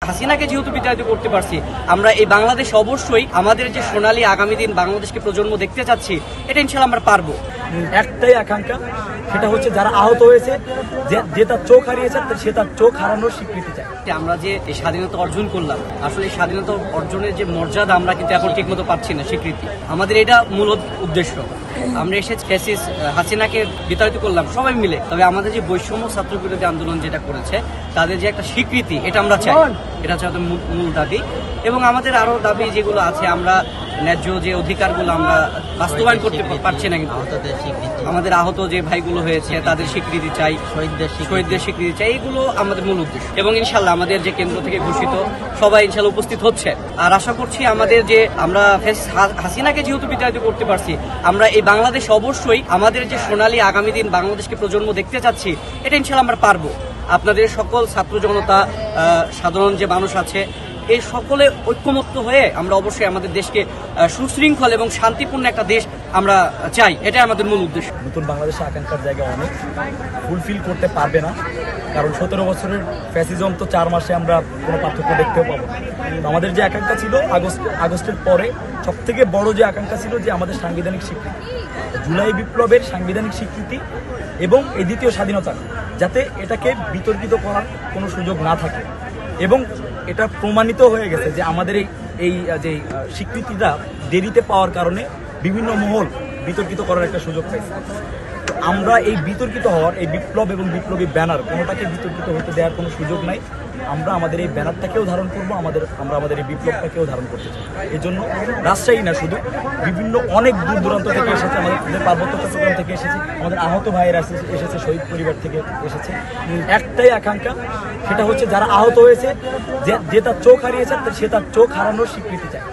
হাসিনাকে যেহেতু বিতাড়িত করতে পারছি, আমরা এই বাংলাদেশ অবশ্যই আমাদের যে সোনালী আগামী দিন বাংলাদেশকে প্রজন্ম দেখতে চাচ্ছি, এটা ইনশাআল্লাহ আমরা পারবো। একটাই আকাঙ্ক্ষা, সেটা হচ্ছে যারা আহত হয়েছে, যে তার চোখ হারিয়েছে সে তার চোখ হারানোর স্বীকৃতি চায়। আমরা যে এই স্বাধীনতা অর্জন করলাম, আসলে এই স্বাধীনতা অর্জনের যে মর্যাদা আমরা কিন্তু এখন ঠিক মতো পাচ্ছি না, স্বীকৃতি। আমাদের এটা মূল উদ্দেশ্য। আমরা এসে ফ্যাসিস্ট হাসিনাকে বিতাড়িত করলাম সবাই মিলে, তবে আমাদের যে বৈষম্য ছাত্র বিরোধী আন্দোলন যেটা করেছে, তাদের যে একটা স্বীকৃতি, এটা আমরা চাই। এটা হচ্ছে আমাদের মূল দাবি। এবং আমাদের আরো দাবি যেগুলো আছে, আমরা ন্যায্য যে অধিকারগুলো আমরা বাস্তবায়ন করতে পারছি না, কিন্তু আমাদের আহত যে ভাইগুলো হয়েছে তাদের স্বীকৃতি চাই, শহীদদের স্বীকৃতি চাই, এগুলো আমাদের মূল উদ্দেশ্য। এবং ইনশাল্লাহ আমাদের যে কেন্দ্র থেকে ঘোষিত সবাই ইনশাল্লাহ উপস্থিত হচ্ছে। আর আশা করছি আমাদের যে আমরা হাসিনাকে যেহেতু বিতাড়িত করতে পারছি, আমরা এই বাংলাদেশ অবশ্যই আমাদের যে সোনালী আগামী দিন বাংলাদেশকে প্রজন্ম দেখতে চাচ্ছি, এটা ইনশাল্লাহ আমরা পারবো। আপনাদের সকল ছাত্র জনতা, সাধারণ যে মানুষ আছে, এই সকলে ঐক্যমত্য হয়ে আমরা অবশ্যই আমাদের দেশকে সুশৃঙ্খল এবং শান্তিপূর্ণ একটা দেশ আমরা চাই, এটাই আমাদের মূল উদ্দেশ্য। নতুন বাংলাদেশের আকাঙ্ক্ষার জায়গা অনেক, ফুলফিল করতে পারবে না, কারণ 17 বছরের ফ্যাসিজম তো 4 মাসে আমরা কোনো পার্থক্য দেখতেও পাবো না। আমাদের যে আকাঙ্ক্ষা ছিল আগস্টের পরে সবথেকে বড় যে আকাঙ্ক্ষা ছিল যে আমাদের সাংবিধানিক স্বীকৃতি, জুলাই বিপ্লবের সাংবিধানিক স্বীকৃতি এবং এই দ্বিতীয় স্বাধীনতা, যাতে এটাকে বিতর্কিত করার কোনো সুযোগ না থাকে। এবং এটা প্রমাণিত হয়ে গেছে যে আমাদের এই যে স্বীকৃতিটা দেরিতে পাওয়ার কারণে বিভিন্ন মহল বিতর্কিত করার একটা সুযোগ পাইছে। আমরা এই বিতর্কিত হওয়ার, এই বিপ্লব এবং বিপ্লবী ব্যানার, কোনোটাকে বিতর্কিত হতে দেওয়ার কোনো সুযোগ নাই। আমরা আমাদের এই ব্যানারটাকেও ধারণ করবো, আমরা আমাদের এই বিপ্লবটাকেও ধারণ করতে চাই। এই জন্য রাজশাহী না শুধু, বিভিন্ন অনেক দূর দূরান্ত থেকে এসেছে, আমাদের পার্বত্য চট্টগ্রাম থেকে এসেছে, আমাদের আহত ভাইয়েরা এসেছে, শহীদ পরিবার থেকে এসেছে। একটাই আকাঙ্ক্ষা, সেটা হচ্ছে যারা আহত হয়েছে, যে তার চোখ হারিয়েছে সে তার চোখ হারানোর স্বীকৃতি চায়।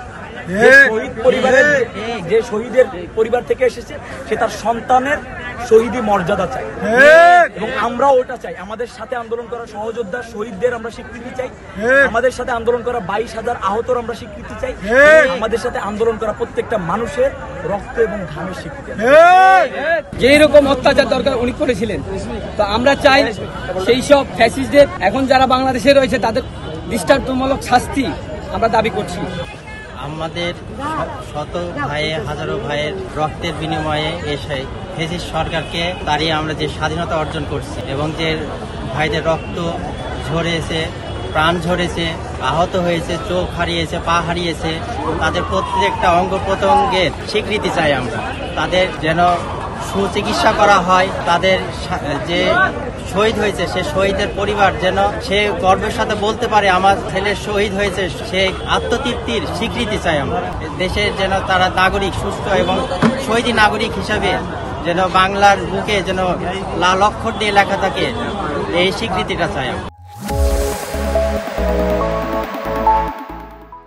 যে শহীদের পরিবার থেকে এসেছে, সে তার সন্তানের শহীদি মর্যাদা চাই, এবং আমরা ওটা চাই। আমাদের সাথে আন্দোলন করা সহযোদ্ধা শহীদদের আমরা স্বীকৃতি চাই, আমাদের সাথে আন্দোলন করা 22,000 আহতর আমরা স্বীকৃতি চাই, আমাদের সাথে আন্দোলন করা প্রত্যেকটা মানুষের রক্ত এবং ঘামের স্বীকৃতি। যেই রকম অত্যাচার দরকার উনি করেছিলেন, তো আমরা চাই সেই সব ফ্যাসিস্টদের এখন যারা বাংলাদেশে রয়েছে তাদের দৃষ্টান্তমূলক শাস্তি আমরা দাবি করছি। আমাদের শত ভাইয়ের, হাজারো ভাইয়ের রক্তের বিনিময়ে এসে ফ্যাসিস্ট সরকারকে তাড়িয়ে আমরা যে স্বাধীনতা অর্জন করছি, এবং যে ভাইদের রক্ত ঝরেছে, প্রাণ ঝরেছে, আহত হয়েছে, চোখ হারিয়েছে, পা হারিয়েছে, তাদের প্রত্যেকটা অঙ্গ প্রত্যঙ্গের স্বীকৃতি চাই আমরা। তাদের যেন সুচিকিৎসা করা হয়, তাদের যে শহীদ হয়েছে সে শহীদের পরিবার যেন সে গর্বের সাথে বলতে পারে আমার ছেলে শহীদ হয়েছে, সে আত্মতৃপ্তির স্বীকৃতি চাই আমরা। দেশের যেন তারা নাগরিক, সুস্থ এবং শহীদ নাগরিক হিসাবে যেন বাংলার বুকে যেন লাল অক্ষর দিয়ে লেখা থাকে, এই স্বীকৃতিটা চাই আমরা।